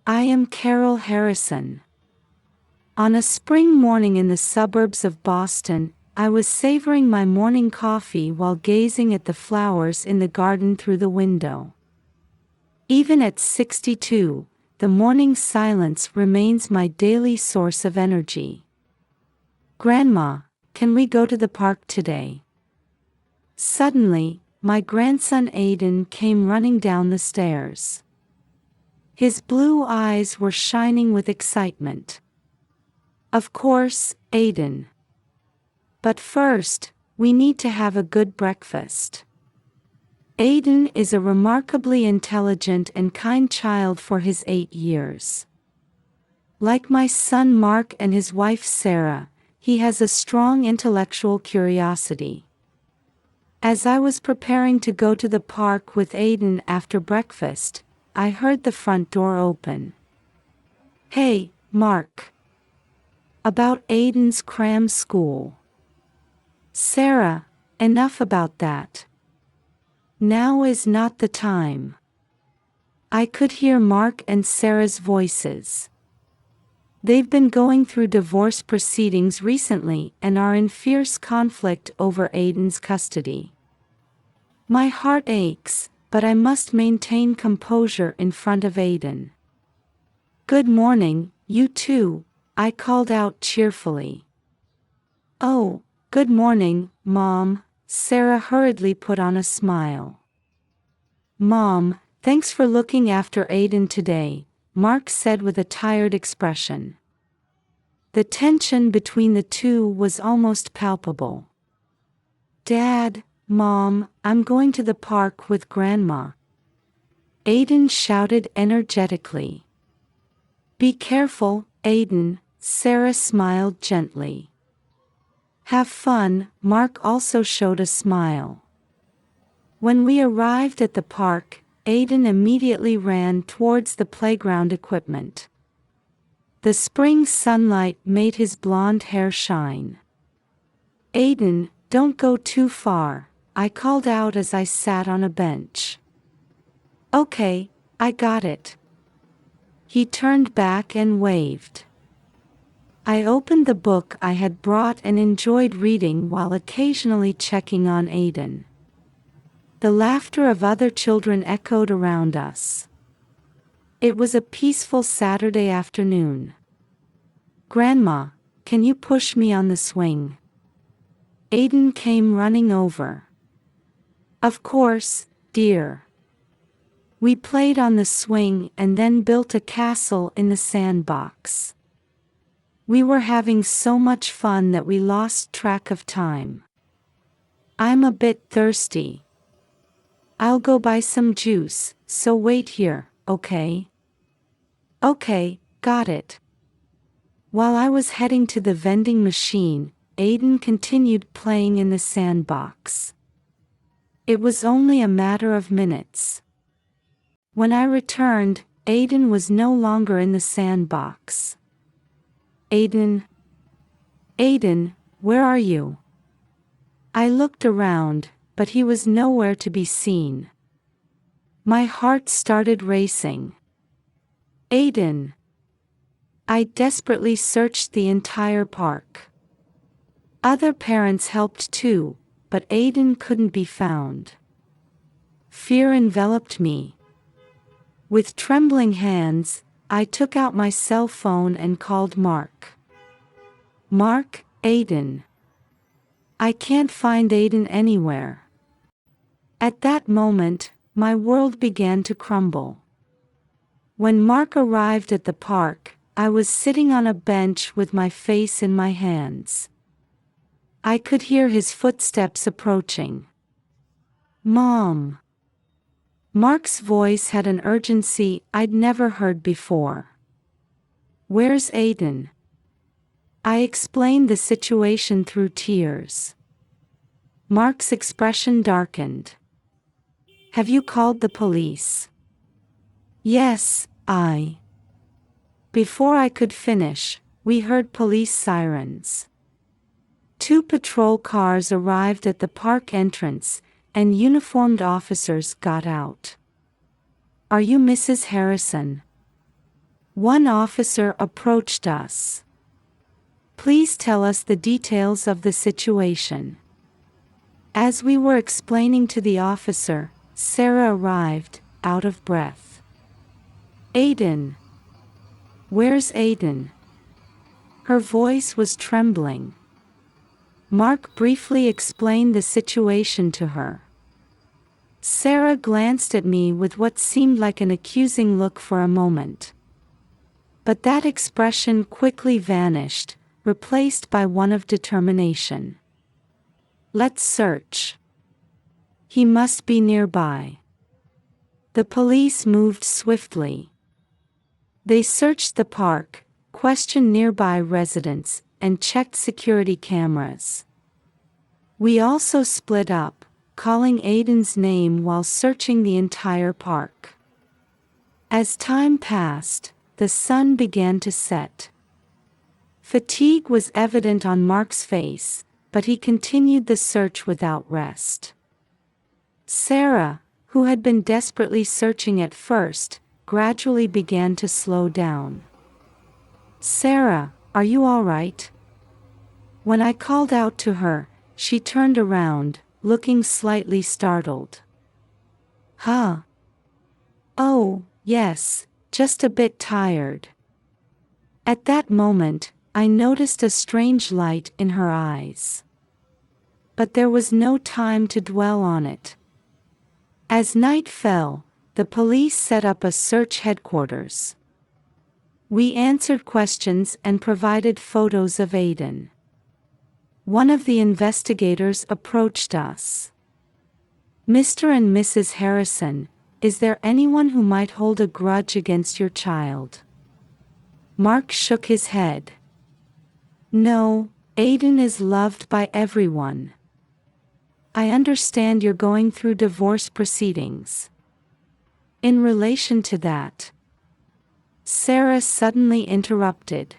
I am Carol Harrison. On a spring morning in the suburbs of Boston, I was savoring my morning coffee while gazing at the flowers in the garden through the window. Even at 62, the morning silence remains my daily source of energy. Grandma, can we go to the park today? Suddenly, my grandson Aiden came running down the stairs. His blue eyes were shining with excitement. Of course, Aiden. But first, we need to have a good breakfast. Aiden is a remarkably intelligent and kind child for his 8 years. Like my son Mark and his wife Sarah, he has a strong intellectual curiosity. As I was preparing to go to the park with Aiden after breakfast, I heard the front door open. Hey, Mark. About Aiden's cram school. Sarah, enough about that. Now is not the time. I could hear Mark and Sarah's voices. They've been going through divorce proceedings recently and are in fierce conflict over Aiden's custody. My heart aches, but I must maintain composure in front of Aiden. Good morning, you two, I called out cheerfully. Oh, good morning, Mom, Sarah hurriedly put on a smile. Mom, thanks for looking after Aiden today, Mark said with a tired expression. The tension between the two was almost palpable. Dad, Mom, I'm going to the park with Grandma. Aiden shouted energetically. Be careful, Aiden, Sarah smiled gently. Have fun, Mark also showed a smile. When we arrived at the park, Aiden immediately ran towards the playground equipment. The spring sunlight made his blonde hair shine. Aiden, don't go too far, I called out as I sat on a bench. Okay, I got it. He turned back and waved. I opened the book I had brought and enjoyed reading while occasionally checking on Aiden. The laughter of other children echoed around us. It was a peaceful Saturday afternoon. Grandma, can you push me on the swing? Aiden came running over. Of course, dear. We played on the swing and then built a castle in the sandbox. We were having so much fun that we lost track of time. I'm a bit thirsty. I'll go buy some juice, so wait here, okay? Okay, got it. While I was heading to the vending machine, Aiden continued playing in the sandbox. It was only a matter of minutes. When I returned, Aiden was no longer in the sandbox. Aiden? Aiden, where are you? I looked around, but he was nowhere to be seen. My heart started racing. Aiden! I desperately searched the entire park. Other parents helped too, but Aiden couldn't be found. Fear enveloped me. With trembling hands, I took out my cell phone and called Mark. Mark, Aiden. I can't find Aiden anywhere. At that moment, my world began to crumble. When Mark arrived at the park, I was sitting on a bench with my face in my hands. I could hear his footsteps approaching. Mom. Mark's voice had an urgency I'd never heard before. Where's Aiden? I explained the situation through tears. Mark's expression darkened. Have you called the police? Yes, Before I could finish, we heard police sirens. 2 patrol cars arrived at the park entrance, and uniformed officers got out. Are you Mrs. Harrison? One officer approached us. "Please tell us the details of the situation." As we were explaining to the officer, Sarah arrived, out of breath. "Aiden. Where's Aiden?" Her voice was trembling. Mark briefly explained the situation to her. Sarah glanced at me with what seemed like an accusing look for a moment. But that expression quickly vanished, replaced by one of determination. "Let's search. He must be nearby." The police moved swiftly. They searched the park, questioned nearby residents, and checked security cameras. We also split up, calling Aiden's name while searching the entire park. As time passed, the sun began to set. Fatigue was evident on Mark's face, but he continued the search without rest. Sarah, who had been desperately searching at first, gradually began to slow down. "Sarah, are you all right?" When I called out to her, she turned around, looking slightly startled. "Huh? Oh, yes, just a bit tired." At that moment, I noticed a strange light in her eyes. But there was no time to dwell on it. As night fell, the police set up a search headquarters. We answered questions and provided photos of Aiden. One of the investigators approached us. "Mr. and Mrs. Harrison, is there anyone who might hold a grudge against your child?" Mark shook his head. "No, Aiden is loved by everyone. I understand you're going through divorce proceedings. In relation to that..." Sarah suddenly interrupted.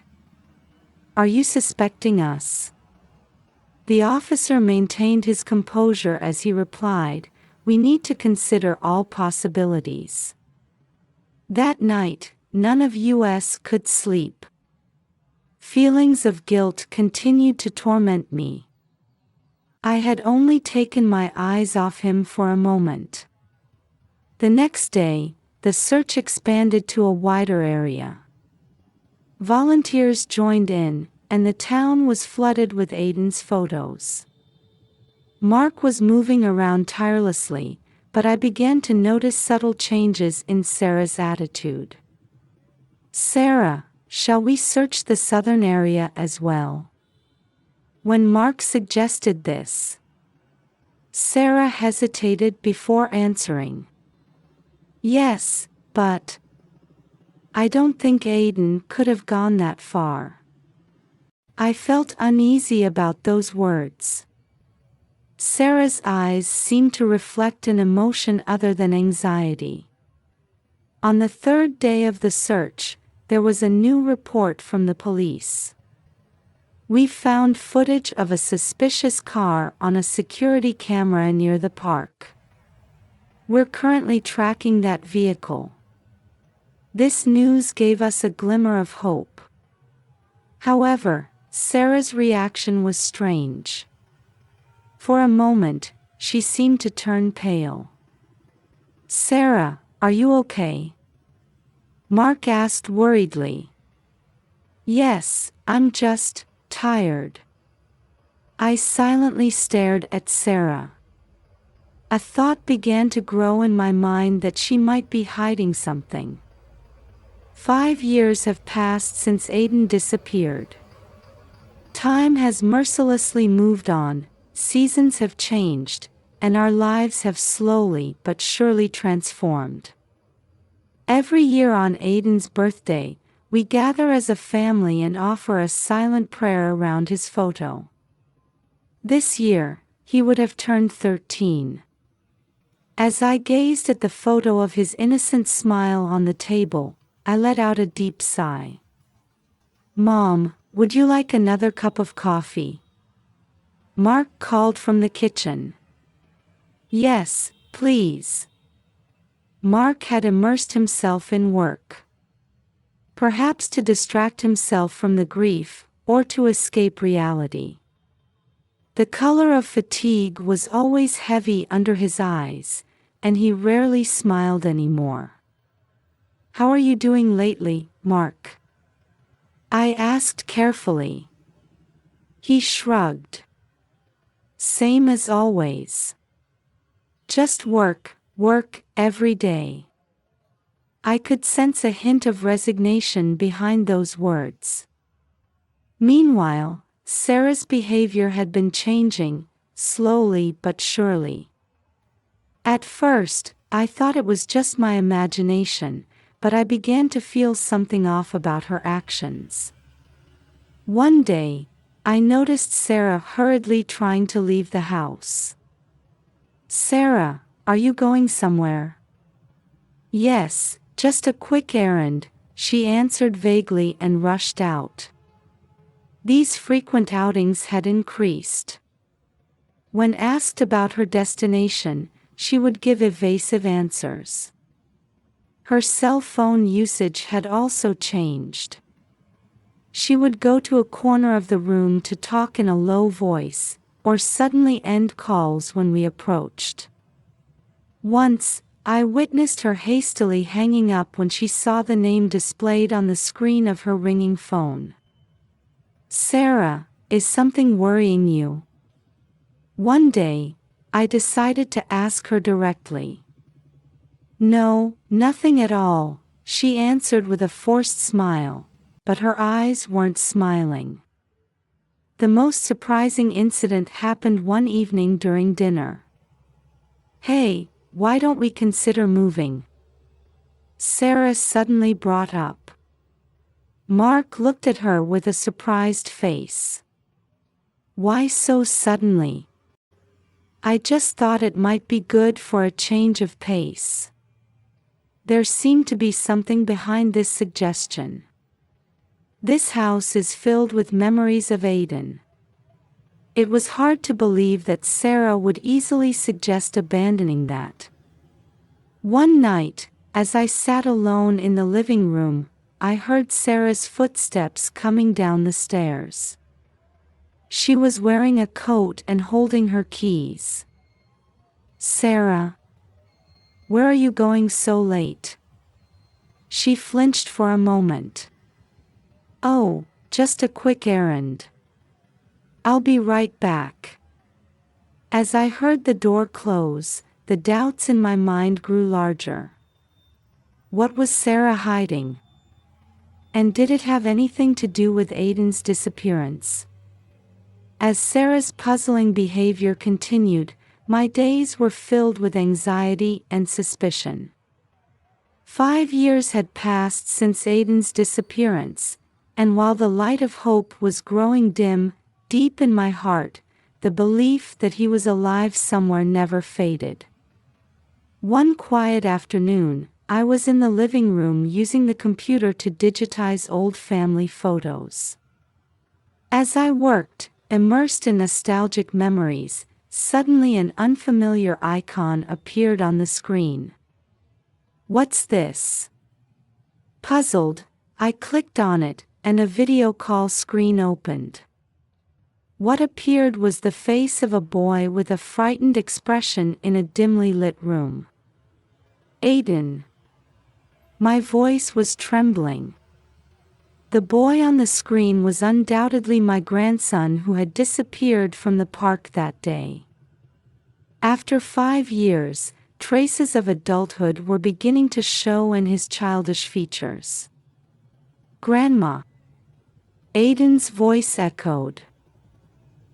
"Are you suspecting us?" The officer maintained his composure as he replied, "We need to consider all possibilities." That night, none of us could sleep. Feelings of guilt continued to torment me. I had only taken my eyes off him for a moment. The next day, the search expanded to a wider area. Volunteers joined in, and the town was flooded with Aiden's photos. Mark was moving around tirelessly, but I began to notice subtle changes in Sarah's attitude. "Sarah, shall we search the southern area as well?" When Mark suggested this, Sarah hesitated before answering. "Yes, but I don't think Aiden could have gone that far." I felt uneasy about those words. Sarah's eyes seemed to reflect an emotion other than anxiety. On the third day of the search, there was a new report from the police. We found footage of a suspicious car on a security camera near the park. We're currently tracking that vehicle. This news gave us a glimmer of hope. However, Sarah's reaction was strange. For a moment, she seemed to turn pale. "Sarah, are you okay?" Mark asked worriedly. "Yes, I'm just tired." I silently stared at Sarah. A thought began to grow in my mind that she might be hiding something. 5 years have passed since Aiden disappeared. Time has mercilessly moved on, seasons have changed, and our lives have slowly but surely transformed. Every year on Aiden's birthday, we gather as a family and offer a silent prayer around his photo. This year, he would have turned 13. As I gazed at the photo of his innocent smile on the table, I let out a deep sigh. "Mom, would you like another cup of coffee?" Mark called from the kitchen. "Yes, please." Mark had immersed himself in work. perhaps to distract himself from the grief, or to escape reality. The color of fatigue was always heavy under his eyes, and he rarely smiled anymore. "How are you doing lately, Mark?" I asked carefully. He shrugged. "Same as always. Just work, work, every day." I could sense a hint of resignation behind those words. Meanwhile, Sarah's behavior had been changing, slowly but surely. At first, I thought it was just my imagination, but I began to feel something off about her actions. One day, I noticed Sarah hurriedly trying to leave the house. "Sarah, are you going somewhere?" "Yes, just a quick errand," she answered vaguely and rushed out. These frequent outings had increased. When asked about her destination, she would give evasive answers. Her cell phone usage had also changed. She would go to a corner of the room to talk in a low voice, or suddenly end calls when we approached. Once, I witnessed her hastily hanging up when she saw the name displayed on the screen of her ringing phone. "Sarah, is something worrying you?" One day, I decided to ask her directly. "No, nothing at all," she answered with a forced smile, but her eyes weren't smiling. The most surprising incident happened one evening during dinner. "Hey, why don't we consider moving?" Sarah suddenly brought up. Mark looked at her with a surprised face. "Why so suddenly?" "I just thought it might be good for a change of pace." There seemed to be something behind this suggestion. This house is filled with memories of Aiden. It was hard to believe that Sarah would easily suggest abandoning that. One night, as I sat alone in the living room, I heard Sarah's footsteps coming down the stairs. She was wearing a coat and holding her keys. "Sarah, where are you going so late?" She flinched for a moment. "Oh, just a quick errand. I'll be right back." As I heard the door close, the doubts in my mind grew larger. What was Sarah hiding? And did it have anything to do with Aiden's disappearance? As Sarah's puzzling behavior continued, my days were filled with anxiety and suspicion. 5 years had passed since Aiden's disappearance, and while the light of hope was growing dim, deep in my heart, the belief that he was alive somewhere never faded. One quiet afternoon, I was in the living room using the computer to digitize old family photos. As I worked, immersed in nostalgic memories, suddenly an unfamiliar icon appeared on the screen. "What's this?" Puzzled, I clicked on it, and a video call screen opened. What appeared was the face of a boy with a frightened expression in a dimly lit room. "Aiden." My voice was trembling. The boy on the screen was undoubtedly my grandson who had disappeared from the park that day. After 5 years, traces of adulthood were beginning to show in his childish features. "Grandma." Aiden's voice echoed.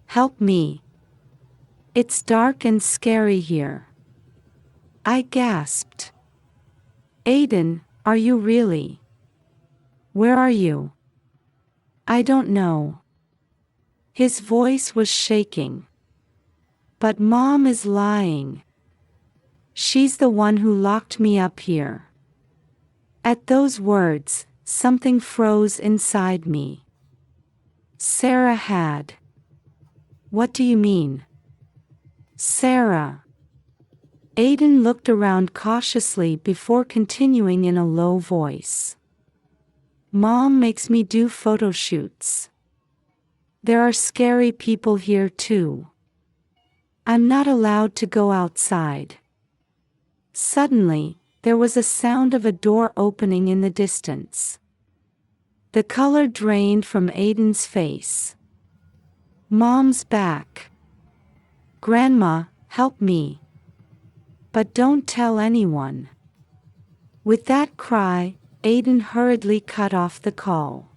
"Help me. It's dark and scary here." I gasped. "Aiden, are you really? Where are you?" "I don't know." His voice was shaking. "But Mom is lying. She's the one who locked me up here." At those words, something froze inside me. Sarah had. "What do you mean?" "Sarah." Aiden looked around cautiously before continuing in a low voice. Mom makes me do photo shoots. There are scary people here too. I'm not allowed to go outside. Suddenly, there was a sound of a door opening in the distance. The color drained from Aiden's face. Mom's back. Grandma, help me. But don't tell anyone. With that cry, Aiden hurriedly cut off the call.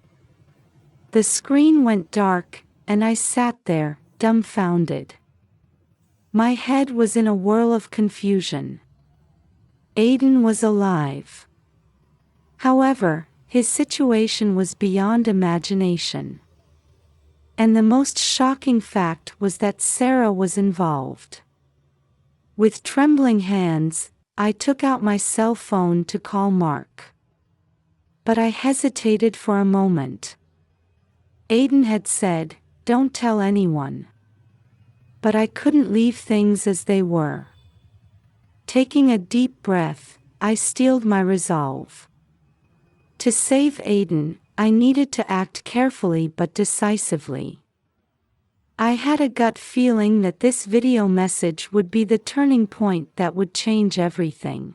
The screen went dark, and I sat there, dumbfounded. My head was in a whirl of confusion. Aiden was alive. However, his situation was beyond imagination. And the most shocking fact was that Sarah was involved. With trembling hands, I took out my cell phone to call Mark. But I hesitated for a moment. Aiden had said, "Don't tell anyone." But I couldn't leave things as they were. Taking a deep breath, I steeled my resolve. To save Aiden, I needed to act carefully but decisively. I had a gut feeling that this video message would be the turning point that would change everything.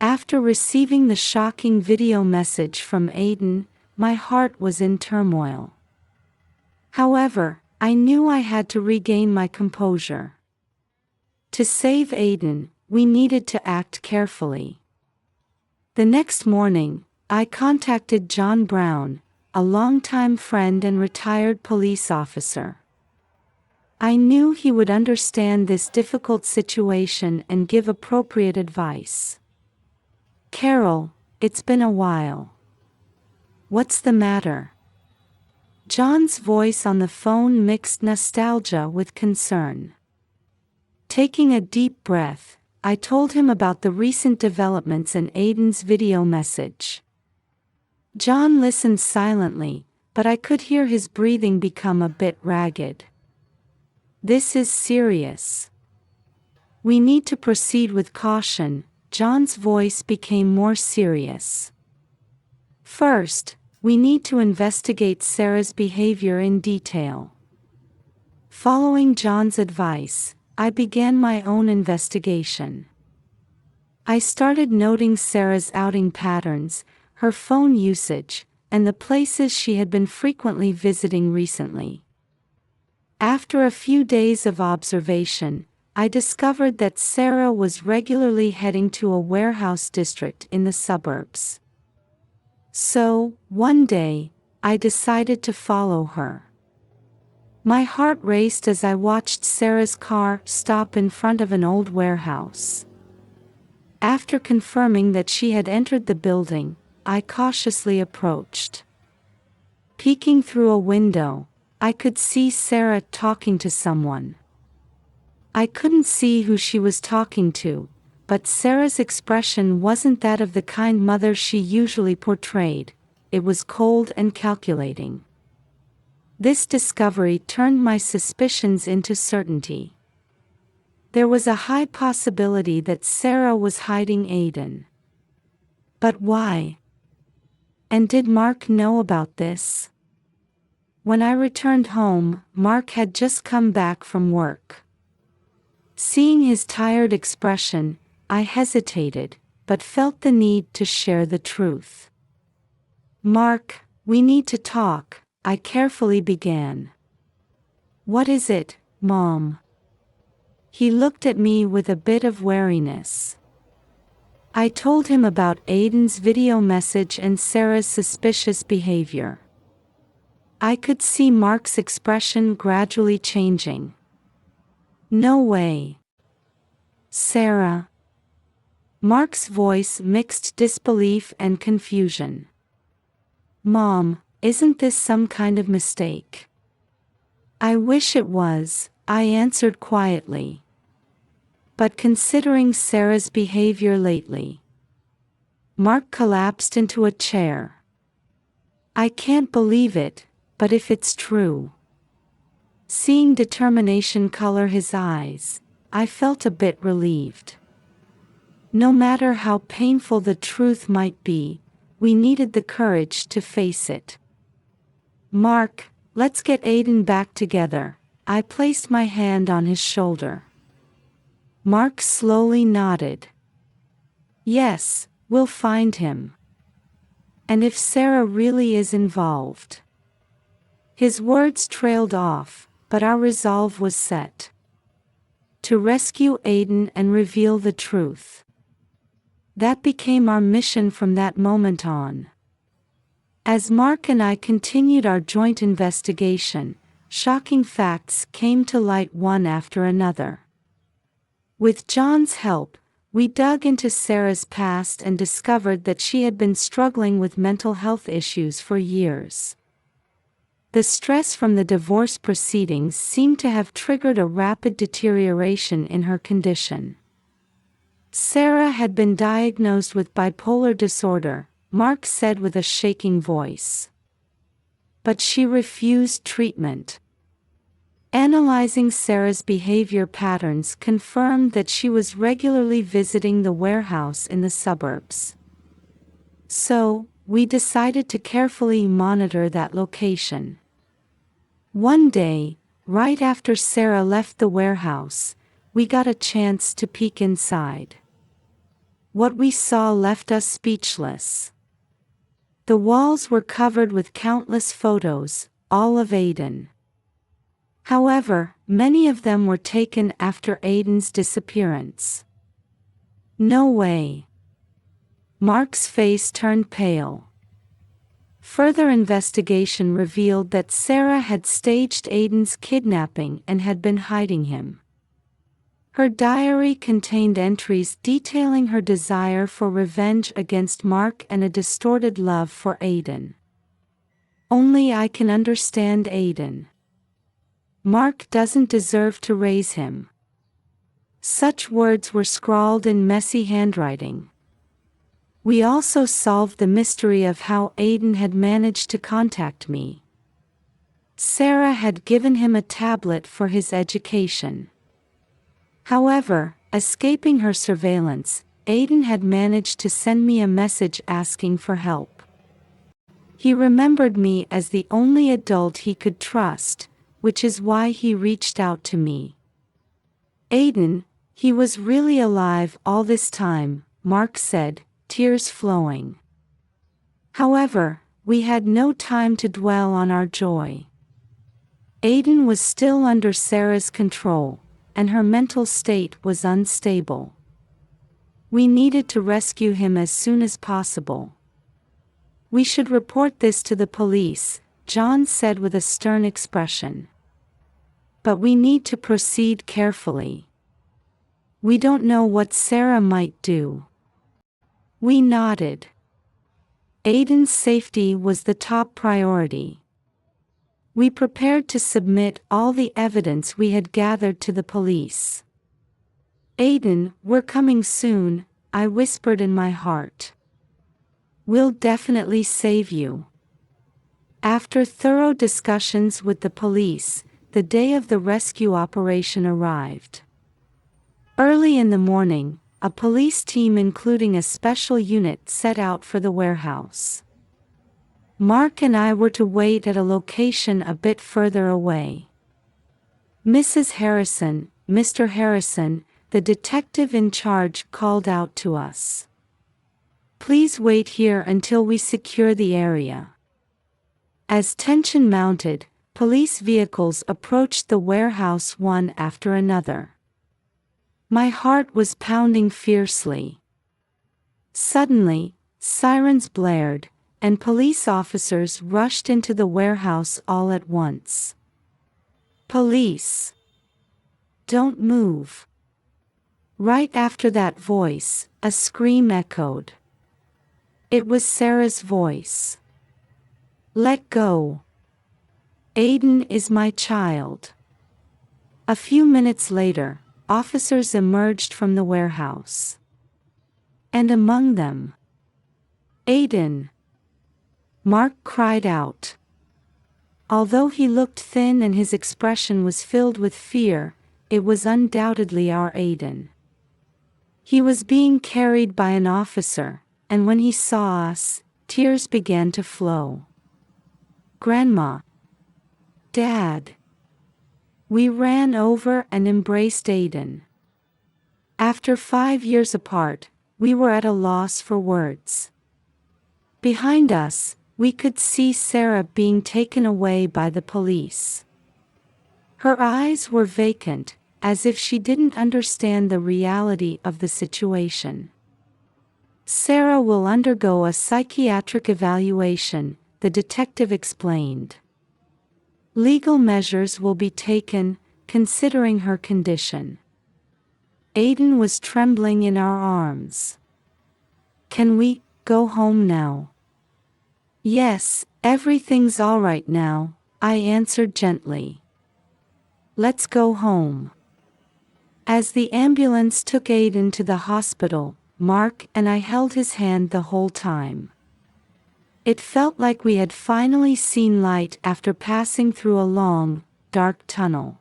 After receiving the shocking video message from Aiden, my heart was in turmoil. However, I knew I had to regain my composure. To save Aiden, we needed to act carefully. The next morning, I contacted John Brown, a longtime friend and retired police officer. I knew he would understand this difficult situation and give appropriate advice. "Carol, it's been a while. What's the matter?" John's voice on the phone mixed nostalgia with concern. Taking a deep breath, I told him about the recent developments in Aiden's video message. John listened silently, but I could hear his breathing become a bit ragged. "This is serious. We need to proceed with caution." John's voice became more serious. "First, we need to investigate Sarah's behavior in detail." Following John's advice, I began my own investigation. I started noting Sarah's outing patterns, her phone usage, and the places she had been frequently visiting recently. After a few days of observation, I discovered that Sarah was regularly heading to a warehouse district in the suburbs. So, one day, I decided to follow her. My heart raced as I watched Sarah's car stop in front of an old warehouse. After confirming that she had entered the building, I cautiously approached. Peeking through a window, I could see Sarah talking to someone. I couldn't see who she was talking to, but Sarah's expression wasn't that of the kind mother she usually portrayed. It was cold and calculating. This discovery turned my suspicions into certainty. There was a high possibility that Sarah was hiding Aiden. But why? And did Mark know about this? When I returned home, Mark had just come back from work. Seeing his tired expression, I hesitated, but felt the need to share the truth. "Mark, we need to talk," I carefully began. "What is it, Mom?" He looked at me with a bit of wariness. I told him about Aiden's video message and Sarah's suspicious behavior. I could see Mark's expression gradually changing. "No way. Sarah." Mark's voice mixed disbelief and confusion. "Mom, isn't this some kind of mistake?" "I wish it was," I answered quietly. But considering Sarah's behavior lately. Mark collapsed into a chair. "I can't believe it, but if it's true." Seeing determination color his eyes, I felt a bit relieved. No matter how painful the truth might be, we needed the courage to face it. "Mark, let's get Aiden back together." I placed my hand on his shoulder. Mark slowly nodded. "Yes, we'll find him. And if Sarah really is involved." His words trailed off, but our resolve was set. To rescue Aiden and reveal the truth. That became our mission from that moment on. As Mark and I continued our joint investigation, shocking facts came to light one after another. With John's help, we dug into Sarah's past and discovered that she had been struggling with mental health issues for years. The stress from the divorce proceedings seemed to have triggered a rapid deterioration in her condition. Sarah had been diagnosed with bipolar disorder, Mark said with a shaking voice. But she refused treatment. Analyzing Sarah's behavior patterns confirmed that she was regularly visiting the warehouse in the suburbs. So, we decided to carefully monitor that location. One day, right after Sarah left the warehouse, we got a chance to peek inside. What we saw left us speechless. The walls were covered with countless photos, all of Aiden. However, many of them were taken after Aiden's disappearance. "No way." Mark's face turned pale. Further investigation revealed that Sarah had staged Aiden's kidnapping and had been hiding him. Her diary contained entries detailing her desire for revenge against Mark and a distorted love for Aiden. "Only I can understand Aiden. Mark doesn't deserve to raise him." Such words were scrawled in messy handwriting. We also solved the mystery of how Aiden had managed to contact me. Sarah had given him a tablet for his education. However, escaping her surveillance, Aiden had managed to send me a message asking for help. He remembered me as the only adult he could trust, which is why he reached out to me. "Aiden, he was really alive all this time," Mark said, tears flowing. However, we had no time to dwell on our joy. Aiden was still under Sarah's control, and her mental state was unstable. We needed to rescue him as soon as possible. "We should report this to the police," John said with a stern expression. "But we need to proceed carefully. We don't know what Sarah might do." We nodded. Aiden's safety was the top priority. We prepared to submit all the evidence we had gathered to the police. "Aiden, we're coming soon," I whispered in my heart. "We'll definitely save you." After thorough discussions with the police, the day of the rescue operation arrived. Early in the morning, a police team including a special unit set out for the warehouse. Mark and I were to wait at a location a bit further away. "Mrs. Harrison, Mr. Harrison," the detective in charge called out to us. "Please wait here until we secure the area." As tension mounted, police vehicles approached the warehouse one after another. My heart was pounding fiercely. Suddenly, sirens blared, and police officers rushed into the warehouse all at once. "Police! Don't move!" Right after that voice, a scream echoed. It was Sarah's voice. "Let go! Aiden is my child." A few minutes later, officers emerged from the warehouse. And among them, Aiden! Mark cried out. Although he looked thin and his expression was filled with fear, it was undoubtedly our Aiden. He was being carried by an officer, and when he saw us, tears began to flow. Grandma, Dad. We ran over and embraced Aiden. After 5 years apart, we were at a loss for words. Behind us, we could see Sarah being taken away by the police. Her eyes were vacant, as if she didn't understand the reality of the situation. Sarah will undergo a psychiatric evaluation, the detective explained. Legal measures will be taken, considering her condition. Aiden was trembling in our arms. Can we go home now? Yes, everything's all right now, I answered gently. Let's go home. As the ambulance took Aiden to the hospital, Mark and I held his hand the whole time. It felt like we had finally seen light after passing through a long, dark tunnel.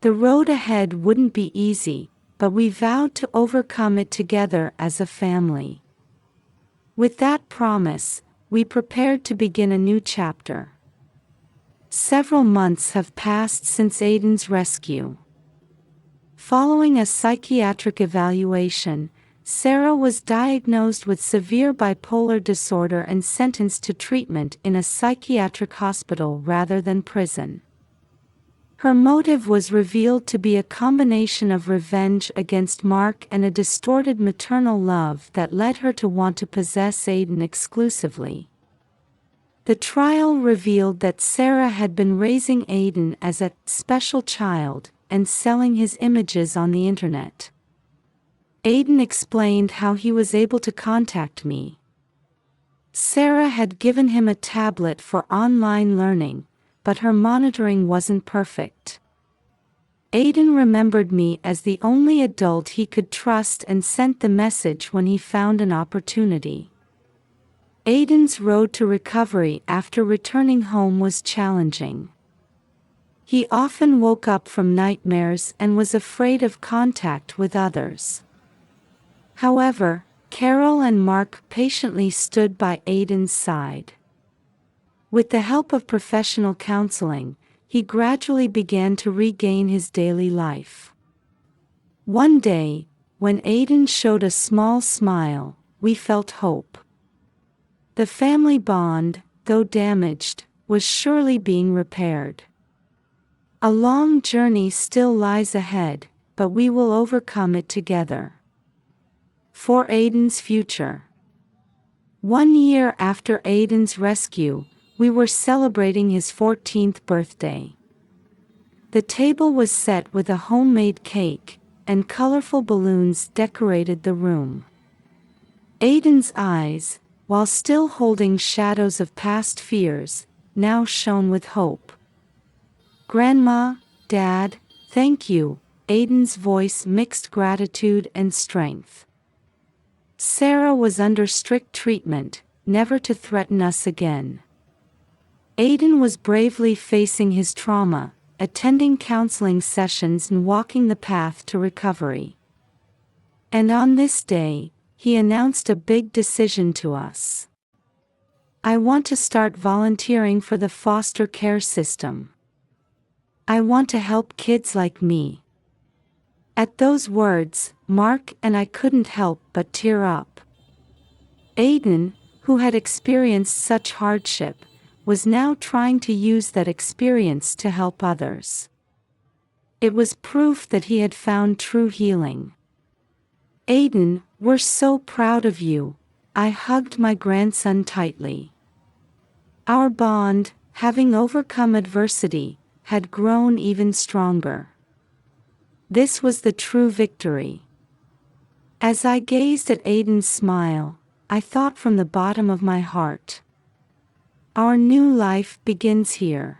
The road ahead wouldn't be easy, but we vowed to overcome it together as a family. With that promise, we prepared to begin a new chapter. Several months have passed since Aiden's rescue. Following a psychiatric evaluation, Sarah was diagnosed with severe bipolar disorder and sentenced to treatment in a psychiatric hospital rather than prison. Her motive was revealed to be a combination of revenge against Mark and a distorted maternal love that led her to want to possess Aiden exclusively. The trial revealed that Sarah had been raising Aiden as a special child and selling his images on the internet. Aiden explained how he was able to contact me. Sarah had given him a tablet for online learning, but her monitoring wasn't perfect. Aiden remembered me as the only adult he could trust and sent the message when he found an opportunity. Aiden's road to recovery after returning home was challenging. He often woke up from nightmares and was afraid of contact with others. However, Carol and Mark patiently stood by Aiden's side. With the help of professional counseling, he gradually began to regain his daily life. One day, when Aiden showed a small smile, we felt hope. The family bond, though damaged, was surely being repaired. A long journey still lies ahead, but we will overcome it together. For Aiden's future. 1 year after Aiden's rescue, we were celebrating his 14th birthday. The table was set with a homemade cake, and colorful balloons decorated the room. Aiden's eyes, while still holding shadows of past fears, now shone with hope. Grandma, Dad, thank you, Aiden's voice mixed gratitude and strength. Sarah was under strict treatment, never to threaten us again. Aiden was bravely facing his trauma, attending counseling sessions and walking the path to recovery. And on this day, he announced a big decision to us. I want to start volunteering for the foster care system. I want to help kids like me. At those words, Mark and I couldn't help but tear up. Aiden, who had experienced such hardship, was now trying to use that experience to help others. It was proof that he had found true healing. Aiden, we're so proud of you, I hugged my grandson tightly. Our bond, having overcome adversity, had grown even stronger. This was the true victory. As I gazed at Aiden's smile, I thought from the bottom of my heart, our new life begins here.